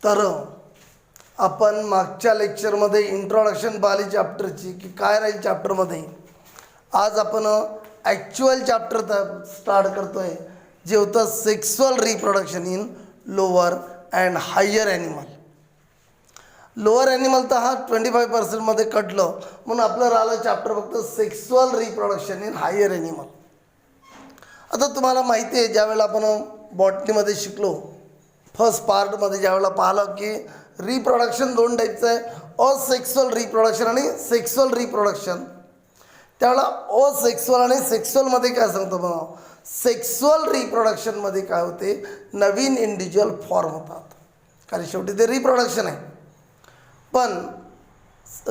तर आपण मागच्या लेक्चरमध्ये इंट्रोडक्शन पाहिली चॅप्टरची की काय राहील चॅप्टरमध्ये. आज आपण ॲक्च्युअल चॅप्टर स्टार्ट करतोय जे होतं sexual reproduction in lower and higher animal. Lower animal तर हा 25% कटलं म्हणून आपलं राहिलं चॅप्टर फक्त sexual reproduction in higher animal. आता तुम्हाला माहिती आहे ज्यावेळेला आपण बॉटनीमध्ये शिकलो फर्स्ट पार्टमध्ये ज्यावेळेला पाहिलं की रिप्रोडक्शन दोन टाईपचं आहे, असेक्सुअल रिप्रोडक्शन आणि सेक्सुअल रिप्रोडक्शन. त्यावेळेला असेक्सुअल आणि सेक्सुअलमध्ये काय सांगतो बघा, सेक्सुअल रिप्रोडक्शनमध्ये काय होते, नवीन इंडिव्हिज्युअल फॉर्म होतात कारण शेवटी ते रिप्रोडक्शन आहे. पण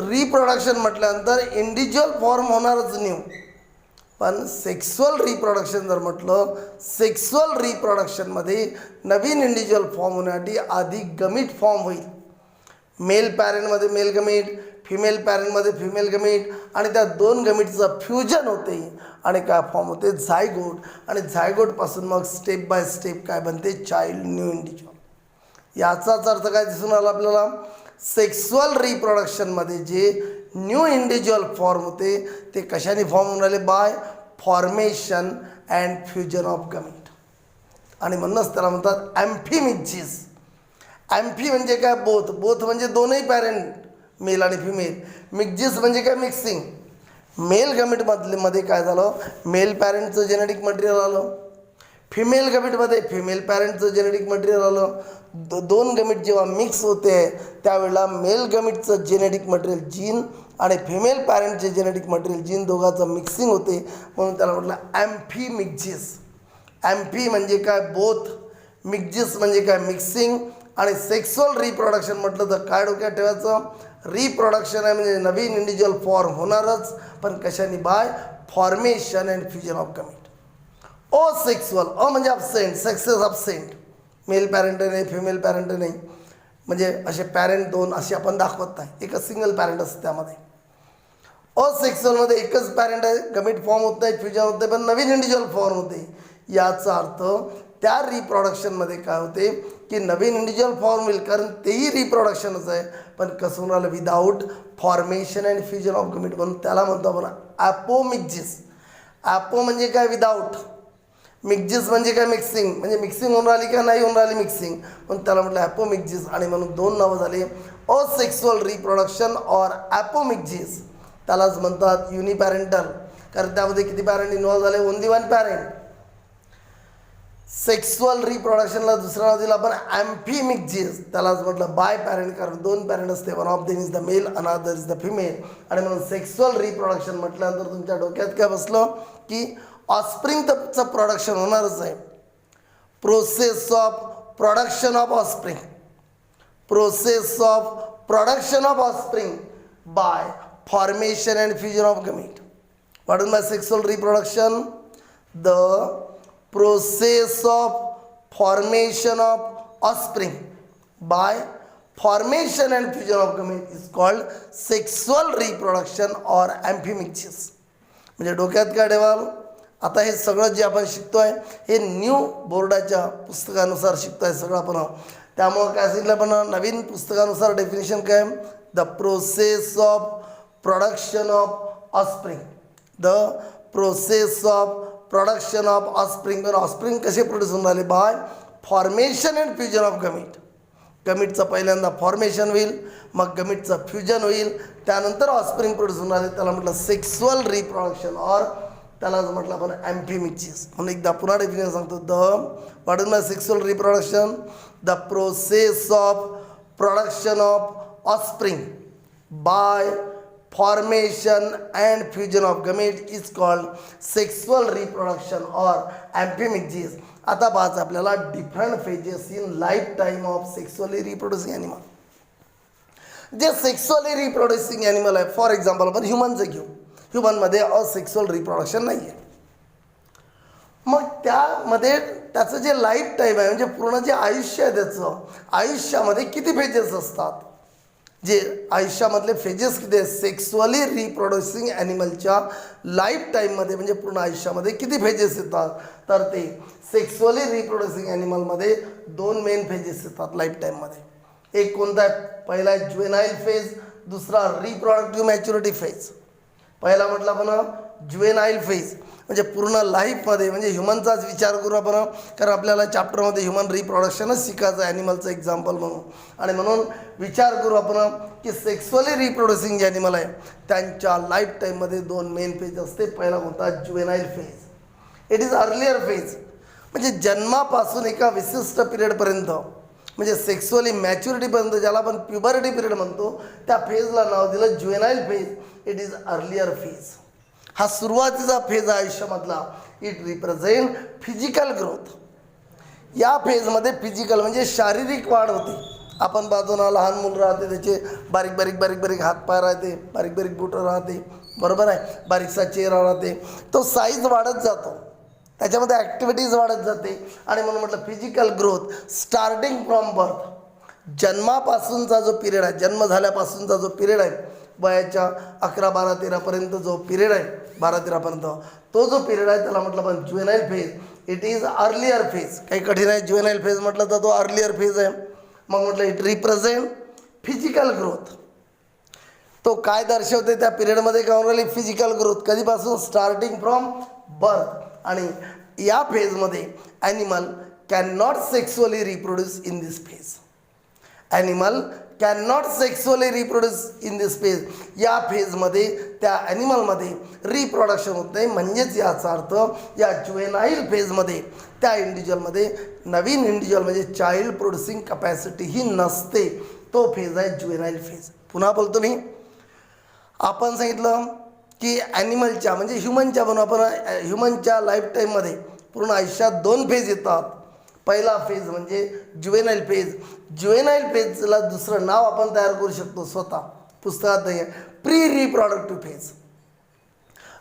रिप्रोडक्शन म्हटल्यानंतर इंडिव्हिज्युअल फॉर्म होणारच न्यू. पण सेक्सुअल रिप्रोडक्शन जर म्हटलं, सेक्सुअल रिप्रोडक्शनमध्ये नवीन इंडिव्हिज्युअल फॉर्म होण्यासाठी आधी गमीट फॉर्म होईल. मेल पॅरेंटमध्ये मेल गमीट, फिमेल पॅरेंटमध्ये फिमेल गमीट आणि त्या दोन गमीटचं फ्युजन होते आणि काय फॉर्म होते, झायगोट. आणि झायगोटपासून मग स्टेप बाय स्टेप काय बनते, चाइल्ड, न्यू इंडिव्हिज्युअल. याचाच अर्थ काय दिसून आला आपल्याला, सेक्सुअल रिप्रोडक्शनमध्ये जे न्यू इंडिव्हिज्युअल फॉर्म होते ते कशाने फॉर्म होऊन राहिले, by formation and fusion of gamete. आणि म्हणूनच त्याला म्हणतात ॲम्फिमिक्झिस. ॲम्फी म्हणजे काय, बोथ. बोथ म्हणजे दोनही पॅरेंट मेल आणि फिमेल. मिक्झिस म्हणजे काय, मिक्सिंग. मेल गमीटमध्ये काय झालं, मेल पॅरेंटचं जेनेटिक मटेरियल आलं, फिमेल गमीटमध्ये फिमेल पॅरेंटचं जेनेटिक मटेरियल आलं. दोन गमीट जेव्हा मिक्स होते त्यावेळेला मेल गमीटचं जेनेटिक मटेरियल जीन आणि फिमेल पॅरेंटचे जेनेटिक मटेरियल जीन दोघांचं मिक्सिंग होते म्हणून त्याला म्हटलं ॲम्फिमिक्झिस. ॲम्फी म्हणजे काय, बोथ. मिक्झिस म्हणजे काय, मिक्सिंग. आणि सेक्सुअल रिप्रोडक्शन म्हटलं तर काय डोक्यात ठेवायचं, रिप्रोडक्शन आहे म्हणजे नवीन इंडिव्हिज्युअल फॉर्म होणारच, पण कशाने, by formation and fusion of gamete. Sexual, म्हणजे absent, success absent, male parent नाही फिमेल पॅरेंट नाही, म्हणजे असे पॅरेंट दोन असे आपण दाखवत नाही, एकच सिंगल पॅरेंट असतं त्यामध्ये. असेक्सुअलमध्ये एकच पॅरेंट आहे, गमीट फॉर्म होत नाही, फ्युजन होत नाही, पण नवीन इंडिव्हिज्युअल फॉर्म होते. याचा अर्थ त्या रिप्रोडक्शनमध्ये काय होते की नवीन इंडिव्हिज्युअल फॉर्म होईल कारण तेही रिप्रोडक्शनच आहे, पण कसं होऊन राहिलं, without formation and fusion of gamete, म्हणून त्याला म्हणतो आपण ॲपोमिक्झिस. ॲपो म्हणजे काय, विदाऊट. मिक्झिस म्हणजे काय, मिक्सिंग. म्हणजे मिक्सिंग होऊन राहिली का नाही होऊन राहिली मिक्सिंग, म्हणून त्याला म्हटलं ॲपोमिक्झिस. आणि म्हणून दोन नावं झाली, असेक्सुअल रिप्रोडक्शन और ॲपोमिक्झिस. त्यालाच म्हणतात युनिपॅरेंटल कारण त्यामध्ये किती पॅरेंट इन्व्हॉल्व झाले, ओनली वन पॅरेंट. सेक्सुअल रिप्रोडक्शनला दुसरा नाव दिलं आपण ॲम्फिमिक्झिस. त्यालाच म्हटलं बाय पॅरेंट कारण दोन पॅरेंट असते, one of them is the male another is the female. आणि म्हणून सेक्सुअल रिप्रोडक्शन म्हटल्यानंतर तुमच्या डोक्यात काय बसलं की ऑस्प्रिंगचं प्रोडक्शन होणारच आहे. Process of production of offspring, process of production of offspring bye formation and fusion of gamete. What is my sexual reproduction, the process of formation of offspring by formation and fusion of gamete is called sexual reproduction or amphimixis. म्हणजे डोक्यात काय ठेवाल, आता हे सगळं जे आपण शिकतोय हे न्यू बोर्डाच्या पुस्तकानुसार शिकतोय सगळं आपण. त्यामुळं काय सांगितलं आपण, नवीन पुस्तकानुसार डेफिनेशन काय, the process of production of offspring, the process of production of offspring. पण ऑस्प्रिंग कसे प्रोड्यूस होऊन राहिले, by formation and fusion of gamete. गमीटचं पहिल्यांदा फॉर्मेशन होईल, मग गमीटचं फ्युजन होईल, त्यानंतर ऑस्प्रिंग प्रोड्यूस होऊन राहिले. त्याला म्हटलं सेक्सुअल रिप्रोडक्शन और त्यालाच म्हटलं आपण ॲम्फिमिक्झिस. म्हणून एकदा पुन्हा डेफिनेशन सांगतो, the what is my sexual reproduction, the process of production of offspring by formation and fusion of gamete is called sexual reproduction or amphimixis. आता पाहायचं आपल्याला different phases in life time of sexually reproducing animal. जे sexually reproducing animal आहे, for example आपण ह्युमनचं घेऊ, ह्युमनमध्ये asexual reproduction नाही आहे. मग त्यामध्ये त्याचं जे लाईफ टाईम आहे म्हणजे पूर्ण जे आयुष्य आहे त्याचं, आयुष्यामध्ये किती फेजेस असतात, जे आयुष्यामधले फेजेस किती आहेत, सेक्सुअली रिप्रोड्युसिंग ॲनिमलच्या लाईफ टाईममध्ये म्हणजे पूर्ण आयुष्यामध्ये किती फेजेस येतात, तर ते सेक्सुअली रिप्रोड्युसिंग ॲनिमलमध्ये दोन मेन फेजेस येतात लाईफ टाईममध्ये. एक कोणता आहे? पहिला आहे ज्युएनाइल फेज, दुसरा रिप्रोडक्टिव्ह मॅच्युरिटी फेज. पहिला म्हटलं आपण ज्युएनाइल फेज म्हणजे पूर्ण लाईफमध्ये म्हणजे ह्युमनचाच विचार करू आपण, कारण आपल्याला चॅप्टरमध्ये ह्युमन रिप्रोडक्शनच शिकायचं आहे ॲनिमलचं एक्झाम्पल म्हणून. आणि म्हणून विचार करू आपण की सेक्सुअली रिप्रोड्युसिंग जे ॲनिमल आहे त्यांच्या लाईफ टाईममध्ये 2 मेन फेज असते. पहिला कोणता? Juvenile phase. It is earlier phase म्हणजे जन्मापासून एका विशिष्ट पिरियडपर्यंत म्हणजे सेक्सुअली मॅच्युरिटीपर्यंत, ज्याला आपण प्युबरिटी पिरियड म्हणतो, त्या फेजला नाव दिलं juvenile phase. It is earlier phase. हा सुरुवातीचा फेज आहे आयुष्यामधला. It represent physical growth. या फेजमध्ये फिजिकल म्हणजे शारीरिक वाढ होते. आपण बाजूला लहान मुलं राहते, त्याचे बारीक बारीक बारीक बारीक हातपाय राहते, बारीक बारीक बोटं राहते, बरोबर आहे, बारीकसा चेहरा राहते, तो साईज वाढत जातो, त्याच्यामध्ये ॲक्टिव्हिटीज वाढत जाते. आणि म्हणून म्हटलं physical growth starting from birth. जन्मापासूनचा जो पिरियड आहे, जन्म झाल्यापासूनचा जो पिरियड आहे, वयाच्या 11, 12, 13पर्यंत जो पिरियड आहे, 12, 13पर्यंत तो जो पिरियड आहे त्याला म्हटलं पण juvenile phase. It is earlier phase. काही कठीण आहे, ज्युएनाइल फेज म्हटलं तर तो अर्लियर फेज आहे. मग म्हटलं इट रिप्रेझेंट फिजिकल ग्रोथ. तो काय दर्शवते त्या पिरियडमध्ये? काय राहिली? Physical growth. कधीपासून? Starting from birth. आणि या फेजमध्ये animal can not sexually reproduce in this phase. Animal can not sexually reproduce in this phase. या फेजमध्ये त्या ॲनिमलमध्ये रिप्रोडक्शन होत नाही. म्हणजेच याचा अर्थ या ज्युएनाइल फेजमध्ये त्या इंडिव्हिज्युअलमध्ये नवीन इंडिव्हिज्युअल म्हणजे चाइल्ड प्रोड्युसिंग कपॅसिटी ही नसते. तो फेज आहे ज्युएनाइल फेज. पुन्हा बोलतो मी, आपण सांगितलं की ॲनिमलच्या म्हणजे ह्युमनच्या म्हणून आपण ह्युमनच्या लाईफ टाईममध्ये पूर्ण आयुष्यात 2 फेज येतात. पहिला फेज म्हणजे ज्युएनाइल फेज. ज्युएनाइल फेजला दुसरं नाव आपण तयार करू शकतो स्वतः, पुस्तकात नाही आहे, प्री रिप्रोडक्टिव्ह फेज.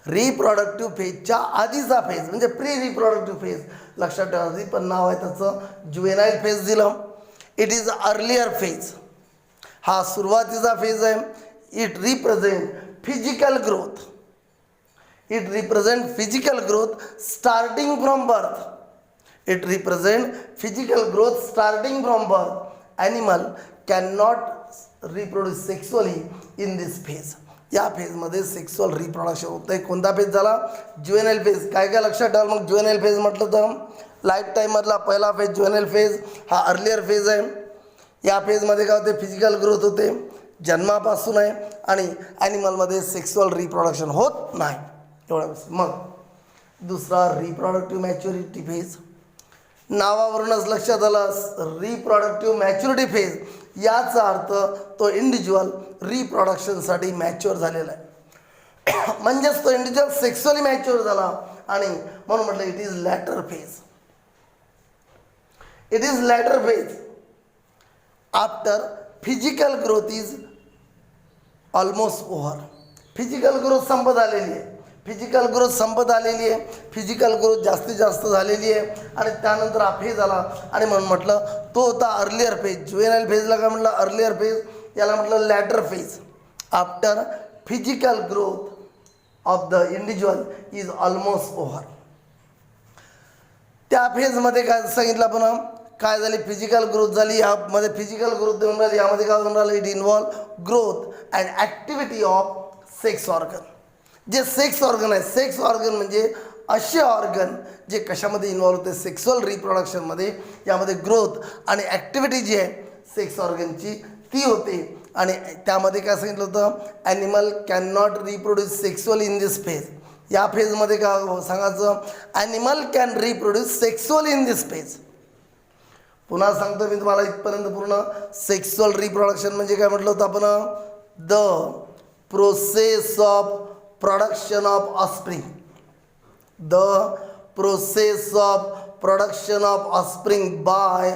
रिप्रोडक्टिव्ह फेजच्या आधीचा फेज म्हणजे प्री रिप्रोडक्टिव्ह फेज. लक्षात ठेवा, पण नाव आहे त्याचं ज्युएनाइल फेज दिलं. It is earlier phase. हा सुरुवातीचा फेज आहे. It represent physical growth. It represent physical growth starting from birth. It represent physical growth starting from birth. Animal can not reproduce sexually in this phase. या फेजमध्ये sexual reproduction होतं आहे. कोणता phase झाला? ज्युएनाइल phase. काय काय लक्षात ठेवा मग ज्युएनाइल फेज म्हटलं तर लाईफ टाईममधला पहिला फेज ज्युएनाइल फेज हा अर्लियर फेज आहे. या फेजमध्ये काय होते? फिजिकल ग्रोथ होते, जन्मापासून आहे, आणि ॲनिमलमध्ये सेक्सुअल रिप्रोडक्शन होत नाही. एवढं. मग दुसरा रिप्रोडक्टिव्ह मॅच्युरिटी फेज. नावावरूनच लक्षात आलं, रिप्रोडक्टिव्ह मॅच्युरिटी फेज. याचा अर्थ तो इंडिव्हिज्युअल रिप्रोडक्शनसाठी मॅच्युअर झालेला आहे. म्हणजेच तो इंडिव्हिज्युअल सेक्सुअली मॅच्युअर झाला. आणि म्हणून म्हटलं it is later phase. It is later phase after physical growth is almost over. Physical growth संपत आलेली आहे. फिजिकल ग्रोथ संपत आलेली आहे. फिजिकल ग्रोथ जास्तीत जास्त झालेली आहे. आणि त्यानंतर हा फेज आला. आणि म्हणून म्हटलं तो होता अर्लियर फेज. ज्युएनाइल फेजला काय म्हटलं? Earlier phase. याला म्हटलं later phase. After physical growth of the individual is almost over. त्या फेजमध्ये काय सांगितलं आपण? काय झाली? फिजिकल ग्रोथ झाली. यामध्ये फिजिकल ग्रोथ देऊन राहिली. यामध्ये काय होऊन राहिलं? It involve growth and activity of sex organ. जे सेक्स ऑर्गन आहे, सेक्स ऑर्गन म्हणजे असे ऑर्गन जे कशामध्ये इन्व्हॉल्व होते? सेक्सुअल रिप्रोडक्शनमध्ये. यामध्ये ग्रोथ आणि ॲक्टिव्हिटी जी आहे सेक्स ऑर्गनची ती होते. आणि त्यामध्ये काय सांगितलं होतं? Animal can not reproduce sexually in this phase. या फेजमध्ये काय सांगायचं? Animal can reproduce sexually in this phase. पुन्हा सांगतो मी तुम्हाला इथपर्यंत पूर्ण. सेक्सुअल रिप्रोडक्शन म्हणजे काय म्हटलं होतं आपण? The process of production of offspring. The process of production of offspring by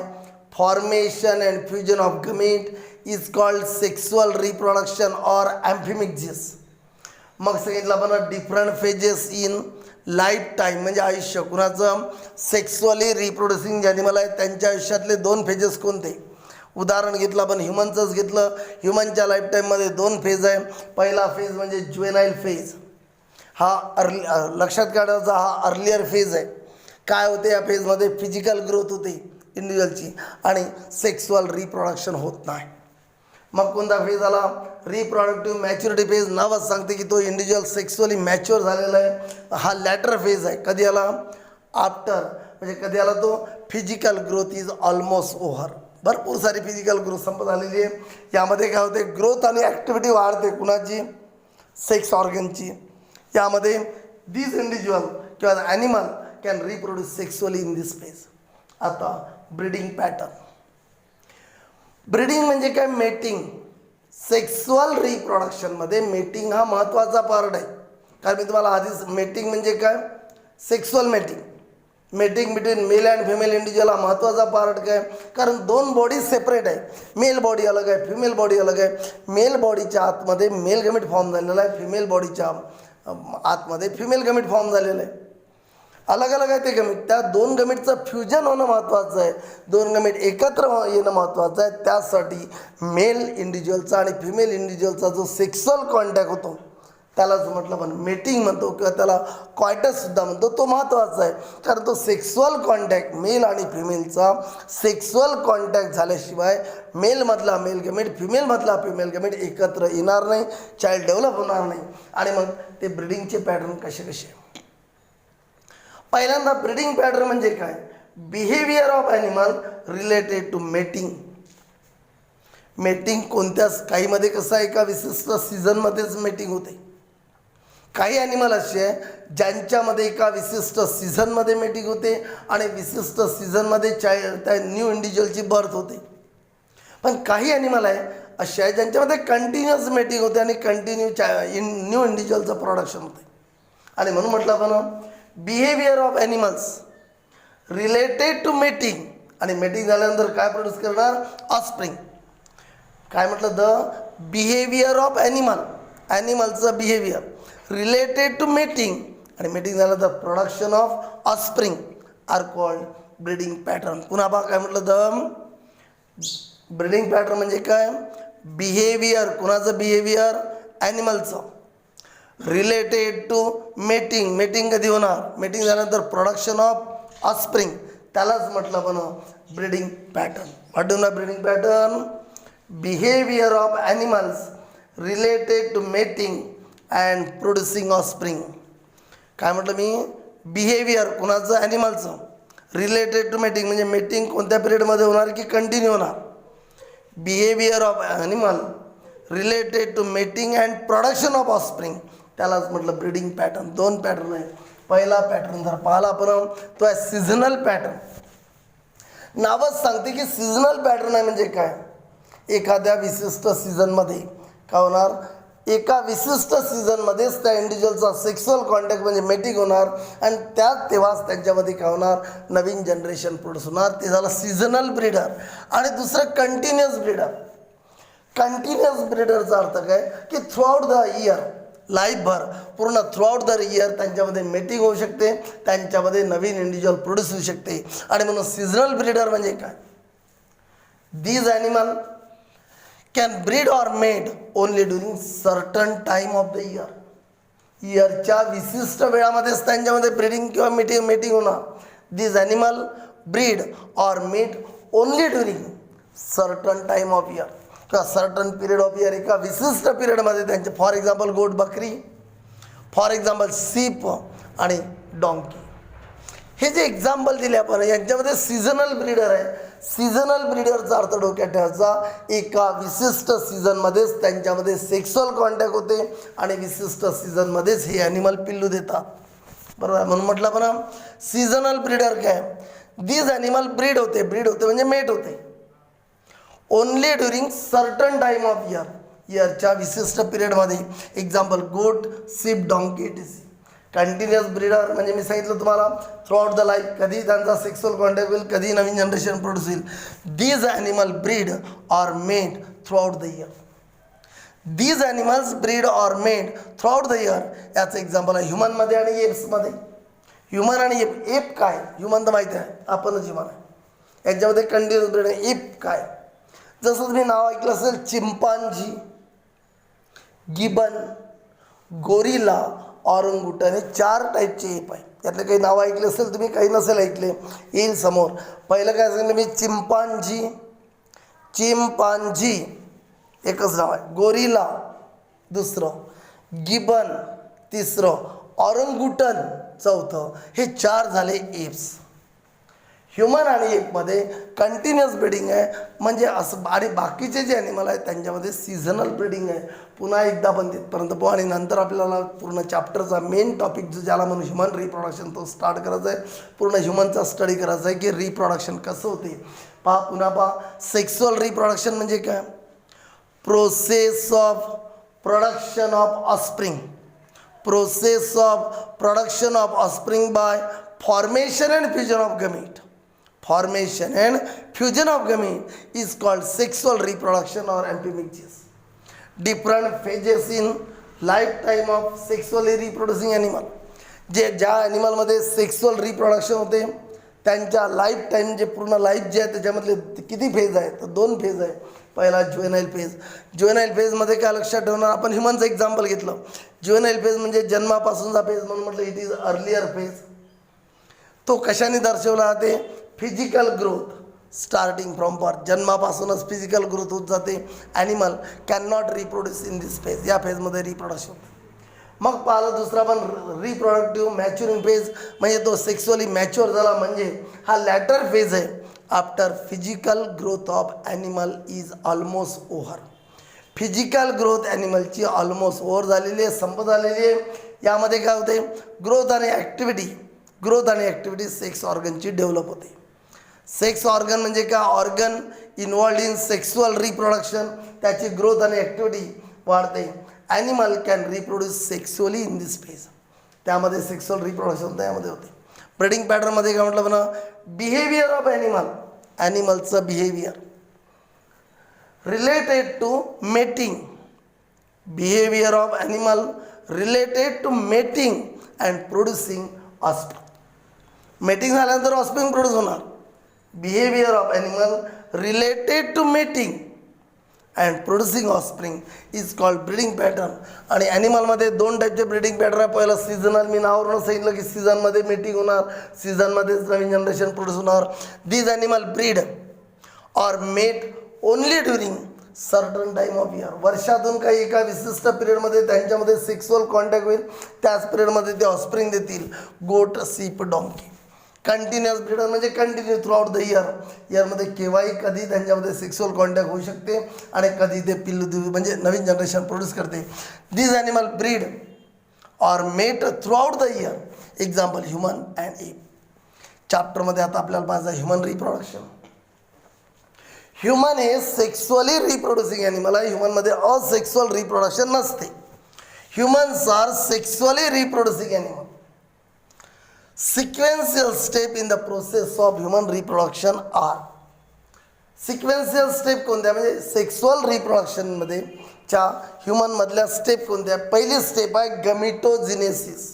formation and fusion of gamete is called sexual reproduction or amphimixis. मग सांगितलं आपण different phases in life time म्हणजे आयुष्य. कुणाचं? सेक्सुअली रिप्रोड्युसिंग जे animal आहे त्यांच्या आयुष्यातले 2 फेजेस कोणते? उदाहरण घेतलं आपण, ह्युमनचंच घेतलं. ह्युमनच्या लाईफ टाईममध्ये 2 फेज आहे. पहिला फेज म्हणजे ज्युएनाइल फेज. हा लक्षात काढायचा, हा अर्लियर फेज आहे. काय होते या फेजमध्ये? फिजिकल ग्रोथ होते, इंडिव्हिज्युअलची आणि सेक्सुअल रिप्रोडक्शन होत नाही. मग कोणता फेज आला? Reproductive maturity phase. नावच सांगते की तो इंडिव्हिज्युअल सेक्सुअली मॅच्युअर झालेला आहे. हा लॅटर फेज आहे. कधी आला? आफ्टर, म्हणजे कधी आला तो? Physical growth is almost over. भरपूर सारी फिजिकल ग्रोथ संपत आलेली आहे. यामध्ये काय होते? ग्रोथ आणि ॲक्टिव्हिटी वाढते. कुणाची? सेक्स ऑर्गनची. यामध्ये दिस इंडिव्हिज्युअल किंवा animal can reproduce sexually in this phase. आता ब्रीडिंग पॅटर्न. ब्रीडिंग म्हणजे काय? मेटिंग. सेक्सुअल रिप्रोडक्शनमध्ये मेटिंग हा महत्त्वाचा पार्ट आहे. कारण मी तुम्हाला आधीच मेटिंग म्हणजे काय? Sexual mating between mail and female individual हा महत्त्वाचा पार्ट. काय? कारण दोन बॉडी सेपरेट आहे. मेल बॉडी अलग आहे, फिमेल बॉडी अलग आहे. मेल बॉडीच्या आतमध्ये मेल गमिट फॉर्म झालेला आहे, फिमेल बॉडीच्या आतमध्ये फिमेल गमिट फॉर्म झालेलं आहे. अलग अलग आहे ते गमिट. त्या दोन गमिटचं फ्युजन होणं महत्त्वाचं आहे. दोन गमिट एकत्र येणं महत्त्वाचं आहे. त्यासाठी मेल इंडिव्हिज्युअलचा आणि फिमेल इंडिव्हिज्युअलचा जो सेक्सुअल कॉन्टॅक्ट होतो त्यालाच म्हटलं पण मेटिंग म्हणतो किंवा त्याला क्वायटससुद्धा म्हणतो. तो महत्त्वाचा आहे. कारण तो सेक्सुअल कॉन्टॅक्ट मेल आणि फिमेलचा सेक्सुअल कॉन्टॅक्ट झाल्याशिवाय मेलमधला मेल गमिट फिमेलमधला फिमेल गमिट एकत्र येणार नाही, चाइल्ड डेव्हलप होणार नाही. आणि मग ते ब्रीडिंगचे पॅटर्न कसे कसे? पहिल्यांदा ब्रीडिंग पॅटर्न म्हणजे काय? Behaviour of animal related to mating. Mating कोणत्याच काहीमध्ये कसं आहे? एका विशिष्ट सीझनमध्येच मेटिंग होते. काही ॲनिमल असे आहे ज्यांच्यामध्ये एका विशिष्ट सीझनमध्ये मेटिंग होते आणि विशिष्ट सीझनमध्ये त्या न्यू इंडिव्हिज्युअलची बर्थ होते. पण काही ॲनिमल आहे असे आहे ज्यांच्यामध्ये कंटिन्युअस मेटिंग होते आणि कंटिन्यू न्यू इंडिव्हिज्युअलचं प्रोडक्शन होते. आणि म्हणून म्हटलं आपण behaviour of animals related to mating. आणि मेटिंग झाल्यानंतर काय प्रोड्यूस करणार? ऑफस्प्रिंग. काय म्हटलं? द बिहेवियर ऑफ ॲनिमलचं बिहेवियर रिलेटेड टू मेटिंग आणि मेटिंग झाल्यानंतर production of offspring are called breeding pattern. पुन्हा बघा काय म्हटलं? द ब्रीडिंग पॅटर्न म्हणजे काय? बिहेवियर. कुणाचं बिहेवियर? ॲनिमलचं. रिलेटेड टू मेटिंग कधी होणार? मेटिंग झाल्यानंतर प्रोडक्शन ऑफ ऑफस्प्रिंग. त्यालाच म्हटलं आपण ब्रीडिंग पॅटर्न. व्हॉट डू ना breeding pattern? Behaviour of animals related to mating and producing offspring. काय म्हटलं मी? बिहेवियर कुणाचं? ॲनिमलचं. रिलेटेड टू मेटिंग म्हणजे मेटिंग कोणत्या पिरियडमध्ये होणार की कंटिन्यू होणार? Behaviour of animal related to mating and production of offspring. त्यालाच म्हटलं ब्रीडिंग पॅटर्न. दोन पॅटर्न आहे. पहिला पॅटर्न जर पाहिला आपण तो आहे सीझनल पॅटर्न. नावच सांगते की सीझनल पॅटर्न आहे म्हणजे काय? एखाद्या विशिष्ट सीझनमध्ये काय होणार? एका विशिष्ट सीझनमध्येच त्या इंडिव्हिज्युअलचा सेक्सुअल कॉन्टॅक्ट म्हणजे मेटिंग होणार आणि तेव्हाच त्यांच्यामध्ये काय होणार? नवीन जनरेशन प्रोड्यूस होणार. ते झालं सीझनल ब्रीडर. आणि दुसरं कंटिन्युअस ब्रीडर. कंटिन्युअस ब्रीडरचा अर्थ काय? की थ्रूआउट द इयर, लाईफभर पूर्ण थ्रूआउट द इयर त्यांच्यामध्ये मेटिंग होऊ शकते, त्यांच्यामध्ये नवीन इंडिव्हिज्युअल प्रोड्यूस होऊ शकते. आणि म्हणून सीझनल ब्रीडर म्हणजे काय? These animal can breed or mate only during certain time of the year. इयरच्या विशिष्ट वेळामध्येच त्यांच्यामध्ये ब्रीडिंग किंवा मेटिंग होणार. These animal breed or mate only during certain time of year किंवा सर्टन पिरियड ऑफ इयर. एका विशिष्ट पिरियडमध्ये त्यांचे फॉर एक्झाम्पल गोट बकरी, फॉर एक्झाम्पल सीप आणि डॉंकी. हे जे एक्झाम्पल दिले आपण यांच्यामध्ये सीझनल ब्रीडर आहे. सीझनल ब्रीडरचा अर्थ डोक्यात ठेवायचा, एका विशिष्ट सीझनमध्येच त्यांच्यामध्ये सेक्सुअल कॉन्टॅक्ट होते आणि विशिष्ट सीझनमध्येच हे ॲनिमल पिल्लू देतात. बरोबर. म्हणून म्हटलं आपण सीझनल ब्रीडर काय? दीज ॲनिमल ब्रीड होते म्हणजे मेट होते only during certain time of year. इयरच्या विशिष्ट पिरियडमध्ये. एक्झाम्पल गोट, सीप, डॉंकी etc. कंटिन्युअस ब्रीडर म्हणजे मी सांगितलं तुम्हाला थ्रूआउट द लाईफ कधी त्यांचा सेक्सुअल कॉन्टॅक्ट होईल, कधी नवीन जनरेशन प्रोड्यूस होईल. These animal breed or mate throughout the year. These animals breed or mate throughout the year. याचं एक्झाम्पल आहे ह्युमनमध्ये आणि एप्समध्ये. ह्युमन आणि एप काय? ह्युमन तर माहिती आहे, आपणच ह्युमन आहे. याच्यामध्ये कंटिन्युअस ब्रीड आहे. एप काय? जसं तुम्ही नाव ऐकलं असेल चिंपांजी, गिबन, गोरिला, ऑरंगुटन, हे 4 टाईपचे एप आहे. यातले काही नावं ऐकले असेल तुम्ही, काही नसेल ऐकले, येईल समोर. पहिलं काय सांगितलं मी, चिंपांझी एकच नाव आहे, गोरिला दुसरं, गिबन तिसरं, ऑरंगुटन चौथं. हे 4 झाले एप्स. ह्युमन आणि एपमध्ये कंटिन्युअस ब्रीडिंग आहे, म्हणजे असं. आणि बाकीचे जे ॲनिमल आहेत त्यांच्यामध्ये सीझनल ब्रीडिंग आहे. पुन्हा एकदा आपण तिथपर्यंत पाहू आणि नंतर आपल्याला पूर्ण चॅप्टरचा मेन टॉपिक जो ज्याला म्हणून ह्युमन रिप्रोडक्शन, तो स्टार्ट करायचा आहे. पूर्ण ह्युमनचा स्टडी करायचा आहे की रिप्रोडक्शन कसं होते. पुन्हा पहा, सेक्सुअल रिप्रोडक्शन म्हणजे काय, process of production of offspring, process of production of offspring by formation and fusion of gamete. Formation and fusion of gamete is called sexual reproduction or empimixis. Different phases in lifetime of sexually reproducing animal. ज्या ॲनिमलमध्ये sexual reproduction होते त्यांच्या life time, जे पूर्ण life जे आहे त्याच्यामधले किती phase आहे, तर 2 फेज आहे. पहिला ज्युएनाईल फेज. ज्युएनाईल फेजमध्ये काय लक्षात ठेवणार, आपण ह्युमनचं एक्झाम्पल घेतलं. ज्युएनाईल फेज म्हणजे जन्मापासूनचा फेज, म्हणून म्हटलं इट इज अर्लियर फेज. तो कशाने दर्शवला जाते, physical growth, starting from birth. जन्मापासूनच फिजिकल ग्रोथ होत जाते. Animal can not reproduce in this phase, या फेजमध्ये रिप्रोडक्शन होते. मग पाहिलं दुसरा पण रिप्रोडक्टिव्ह मॅच्युरिंग फेज, म्हणजे तो सेक्सुअली मॅच्युअर झाला, म्हणजे हा लॅटर फेज आहे. After physical growth of animal is almost over. Physical growth ॲनिमलची ऑलमोस्ट ओव्हर झालेली आहे, संपत आलेली आहे. यामध्ये काय होते, ग्रोथ आणि ॲक्टिव्हिटी सेक्स ऑर्गनची डेव्हलप होते. सेक्स ऑर्गन म्हणजे काय, organ involved in sexual reproduction, त्याची ग्रोथ आणि ॲक्टिव्हिटी वाढते. Animal can reproduce sexually in this phase, त्यामध्ये सेक्सुअल रिप्रोडक्शन त्यामध्ये होते. ब्रीडिंग पॅटर्नमध्ये काय म्हटलं म्हणा, बिहेवियर ऑफ ॲनिमलचं behaviour related to mating, behaviour of animal related to mating and producing offspring. Mating झाल्यानंतर ऑस्प्रिंग प्रोड्यूस होणार. Behaviour of animal related to mating and producing offspring is called breeding pattern. आणि ॲनिमलमध्ये 2 टाईपचे breeding pattern आहे. पहिलं seasonal, मी नावावरून सांगितलं की सीझनमध्ये मीटिंग होणार, सीझनमध्येच नवीन जनरेशन प्रोड्यूस होणार. These animal breed or mate only during certain time of year. वर्षातून काही एका विशिष्ट पिरियडमध्ये त्यांच्यामध्ये सेक्सुअल कॉन्टॅक्ट होईल, त्याच पिरियडमध्ये ते ऑस्प्रिंग देतील. गोट, सीप, डॉंकी. कंटिन्युअस ब्रीडर म्हणजे कंटिन्यू थ्रू आउट द इयरमध्ये केव्हाही कधी त्यांच्यामध्ये सेक्सुअल कॉन्टॅक्ट होऊ शकते आणि कधी ते पिल्लू देऊ म्हणजे नवीन जनरेशन प्रोड्यूस करते. These animal breed or mate throughout the year. Example human and ape. चॅप्टरमध्ये आता आपल्याला पाहायचं ह्युमन रिप्रोडक्शन. ह्युमन हे सेक्सुअली रिप्रोड्युसिंग ॲनिमल आहे. ह्युमनमध्ये असेक्सुअल रिप्रोडक्शन नसते. Humans are sexually reproducing animal. Sequential step in the process of human reproduction are. Sequential step कोणत्या, म्हणजे सेक्सुअल रिप्रोडक्शनमध्ये च्या ह्युमनमधल्या स्टेप कोणत्या. पहिली स्टेप आहे गमिटोजिनेसिस.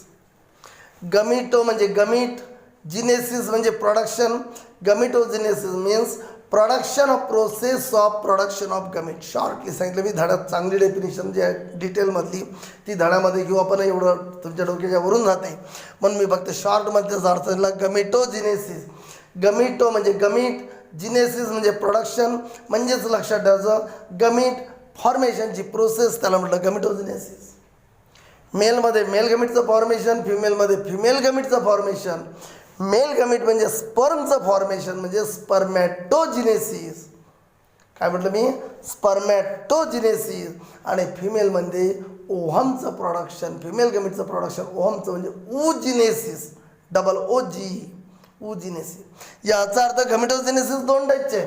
गमिटो म्हणजे गमीट, जिनेसिस म्हणजे production. Gametogenesis means production of process of production of gamete. Shortly सांगितलं मी, धड्यात चांगली डेफिनेशन जी आहे डिटेलमधली ती धड्यामध्ये घेऊ आपण, एवढं तुमच्या डोक्याच्या वरून जाते म्हणून मी फक्त शॉर्टमध्येच अर्थ दिला. गमिटोजिनेसिस. गमिटो म्हणजे गमीट, जिनेसिस म्हणजे प्रोडक्शन, म्हणजेच लक्षात ठेवायचं गमीट फॉर्मेशनची प्रोसेस त्याला म्हटलं गमिटोजिनेसिस. मेलमध्ये मेल गमीटचं फॉर्मेशन, फिमेलमध्ये फिमेल गमीटचं फॉर्मेशन. मेल गमीट म्हणजे स्पर्मचं फॉर्मेशन म्हणजे स्पर्मॅटोजिनेसिस. काय म्हटलं मी, स्पर्मॅटोजिनेसिस. आणि फिमेलमध्ये ओव्हमचं प्रोडक्शन, फिमेल गमीटचं प्रोडक्शन ओव्हमचं म्हणजे ऊजिनेसिस, डबल OG, ऊजिनेसिस. याचा अर्थ गमिटोजिनेसिस 2 टाईपचे,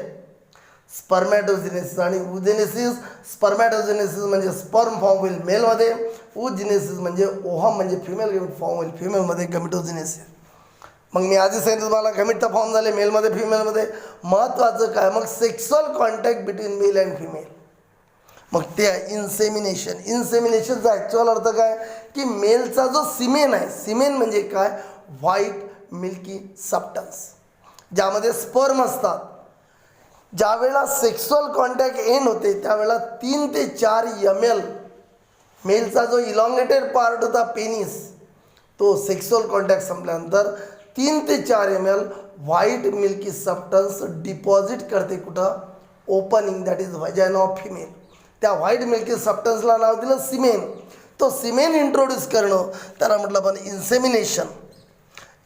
स्पर्मॅटोजिनेसिस आणि ऊजिनेसिस. स्पर्मॅटोजिनेसिस म्हणजे स्पर्म फॉर्म होईल मेलमध्ये, ऊजिनेसिस म्हणजे ओव्हम म्हणजे फिमेल गमीट फॉर्म होईल फिमेलमध्ये, गमिटोजिनेसिस. मग मी आधी सांगितलं तुम्हाला गमीटचा फॉर्म झाले मेलमध्ये फिमेलमध्ये. महत्त्वाचं काय मग, sexual contact between mail and female. मग ते आहे इन्सेमिनेशन. इन्सेमिनेशनचा ॲक्च्युअल अर्थ काय की मेलचा जो सिमेन आहे, सिमेन म्हणजे काय, व्हाईट मिल्की सबस्टन्स ज्यामध्ये स्पर्म असतात. ज्यावेळेला सेक्सुअल कॉन्टॅक्ट एंड होते त्यावेळेला 3 ते 4 ml मेलचा जो इलॉंगेटेड पार्ट होता पेनिस, तो सेक्सुअल कॉन्टॅक्ट संपल्यानंतर 3 ते 4 ml white milky substance deposit करते कुठं, opening, that is vagina of female. त्या व्हाईट मिल्की सबस्टन्सला नाव दिलं सिमेन. तो सिमेन इंट्रोड्यूस करणं त्याला म्हटलं आपण इन्सेमिनेशन,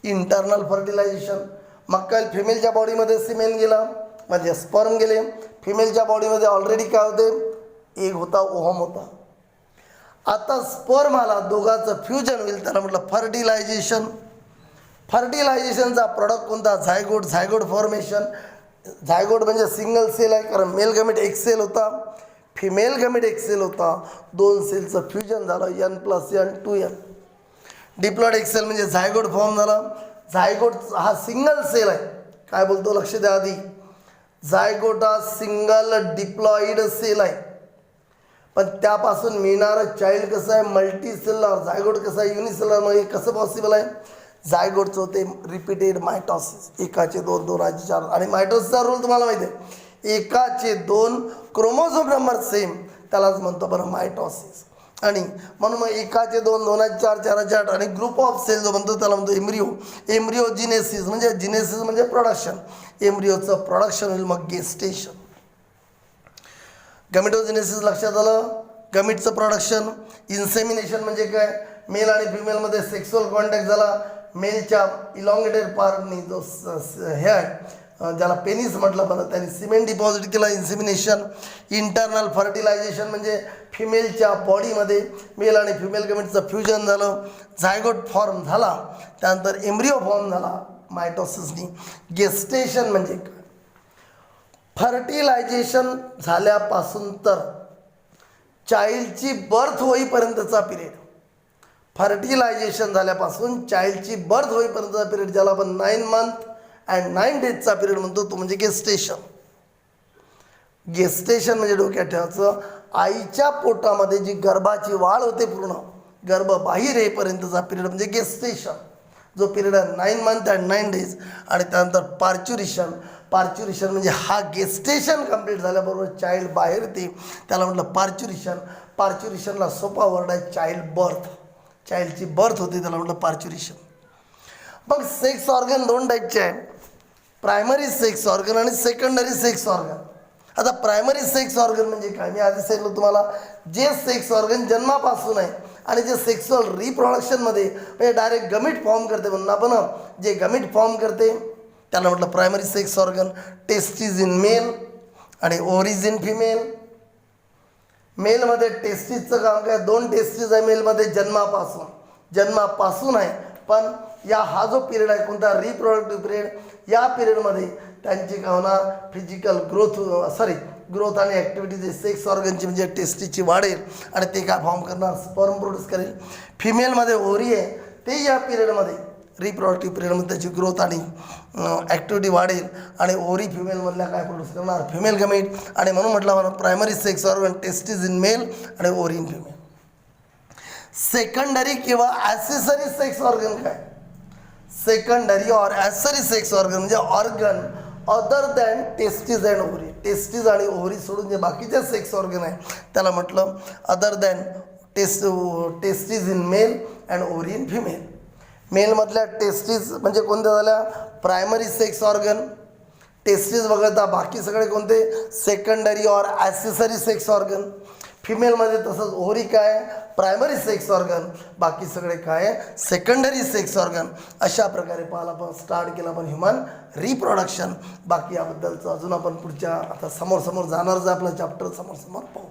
इंटरनल फर्टिलायझेशन. मग काय फिमेलच्या बॉडीमध्ये सिमेन गेला म्हणजे स्पर्म गेले. फिमेलच्या बॉडीमध्ये ऑलरेडी काय होते, एक होता, ओहम होता. आता स्पर्म आला, दोघांचं फ्युजन होईल, त्याला म्हटलं फर्टिलायझेशन. फर्टिलायझेशनचा प्रॉडक्ट कोणता, झायगोट. Zygote formation. झायगोट म्हणजे सिंगल सेल आहे, कारण मेल गॅमेट एक सेल होता, फिमेल गॅमेट एक सेल होता. 2 सेलचं फ्युजन झालं, N+N 2N. डिप्लॉइड एक सेल म्हणजे झायगोट फॉर्म झाला. झायगोट हा सिंगल सेल आहे. काय बोलतो लक्ष द्या आधी, झायगोट हा सिंगल डिप्लॉइड सेल आहे. पण त्यापासून मिळणारं चाइल्ड कसं आहे, मल्टी सेलर. झायगोट कसं आहे, युनिसेलर. मग हे कसं पॉसिबल आहे, झायगोटचं होते रिपीटेड मायटॉसिस, एकाचे 2, 2 4. आणि मायटॉसिसचा रूल तुम्हाला माहिती आहे, एकाचे 2 क्रोमोझोम नंबर सेम, त्यालाच म्हणतो बरं मायटॉसिस. आणि म्हणून मग एकाचे 2, 2 4, 4 8. आणि ग्रुप ऑफ सेल जो म्हणतो त्याला म्हणतो एम्ब्रिओ. एम्ब्रिओजिनेसिस म्हणजे जिनेसिस म्हणजे प्रोडक्शन. एम्ब्रिओचं प्रोडक्शन होईल, मग गेस्टेशन. गॅमेटोजिनेसिस लक्षात आलं, गॅमिटचं प्रोडक्शन. इन्सेमिनेशन म्हणजे काय, मेल आणि फिमेलमध्ये सेक्सुअल कॉन्टॅक्ट झाला. मेलच्या इलॉंगेटेड पार्टनी जो हे आहे ज्याला पेनिस म्हटलं पण त्यांनी सिमेंट डिपॉझिट केलं, इन्सेमिनेशन. इंटरनल फर्टिलायझेशन म्हणजे फिमेलच्या बॉडीमध्ये मेल आणि फिमेल गॅमेटचं फ्युजन झालं, झायगोट फॉर्म झाला, त्यानंतर एम्ब्रिओ फॉर्म झाला मायटोसिसनी. गेस्टेशन म्हणजे काय, फर्टिलायझेशन झाल्यापासून तर चाइल्डची बर्थ होईपर्यंतचा पिरियड. फर्टिलायझेशन झाल्यापासून चाइल्डची बर्थ होईपर्यंतचा पिरियड, ज्याला आपण 9 month and 9 days पिरियड म्हणतो, तो म्हणजे गेस्टेशन. गेस्टेशन म्हणजे डोक्यात ठेवायचं, आईच्या पोटामध्ये जी गर्भाची वाढ होते, पूर्ण गर्भ बाहेर येईपर्यंतचा पिरियड म्हणजे गेस्टेशन. जो पिरियड आहे 9 month and 9 days. आणि त्यानंतर पार्च्युरिशन. पार्च्युरिशन म्हणजे हा गेस्टेशन कंप्लीट झाल्याबरोबर चाइल्ड बाहेर येते, त्याला म्हटलं पार्च्युरिशन. पार्च्युरिशनला सोपा वर्ड आहे चाइल्ड बर्थ. चाइल्डची बर्थ होते, त्याला म्हटलं पार्च्युरिशन. मग सेक्स ऑर्गन 2 टाईपचे आहे, प्रायमरी सेक्स ऑर्गन आणि सेकंडरी सेक्स ऑर्गन. आता प्रायमरी सेक्स ऑर्गन म्हणजे काय, मी आधी सांगितलं तुम्हाला, जे सेक्स ऑर्गन जन्मापासून आहे आणि जे सेक्सुअल रिप्रोडक्शनमध्ये म्हणजे डायरेक्ट गमिट फॉर्म करते, म्हणून आपण जे गमिट फॉर्म करते त्याला म्हटलं primary sex organ. Testis in male आणि ओव्हरीज इन फिमेल. मेलमध्ये टेस्टिसचं काम काय, 2 टेस्टिस आहे मेलमध्ये जन्मापासून आहे. पण हा जो पिरियड आहे कोणता, रिप्रोडक्टिव्ह पिरियड, या पिरियडमध्ये त्यांची काय होणार, फिजिकल ग्रोथ आणि ॲक्टिव्हिटी जे सेक्स ऑर्गनची म्हणजे टेस्टिसची वाढेल आणि ते काय फॉर्म करणार, स्पर्म प्रोड्यूस करेल. फिमेलमध्ये ओव्हरी आहे, ते या पिरियडमध्ये रिप्रोडक्टिव्ह पिरियडमध्ये त्याची ग्रोथ आणि ॲक्टिव्हिटी वाढेल आणि ओव्हरी फिमेलमधल्या काय प्रोड्यूस करणार, फिमेल गॅमेट. आणि म्हणून म्हटलं मला primary sex organ testis in male आणि ओव्हरी इन फिमेल. सेकंडरी किंवा ॲसेसरी सेक्स ऑर्गन काय, secondary or accessory sex organ म्हणजे organ other than testis and ovary. Testis आणि ओव्हरी सोडून जे बाकीचे सेक्स ऑर्गन आहे त्याला म्हटलं other than testis in male and ovary in female. मेलमधल्या टेस्टिस म्हणजे कोणत्या झाल्या, प्रायमरी सेक्स ऑर्गन. टेस्टिस वगळता बाकी सगळे कोणते, secondary or accessory sex organ. फिमेलमध्ये तसंच ओव्हरी काय, प्रायमरी सेक्स ऑर्गन, बाकी सगळे काय, सेकंडरी सेक्स ऑर्गन. अशा प्रकारे पाहायला आपण स्टार्ट केलं आपण ह्युमन रिप्रोडक्शन. बाकी याबद्दलचं अजून आपण पुढच्या आता समोर जाणारच आपलं चॅप्टर समोर पाहू.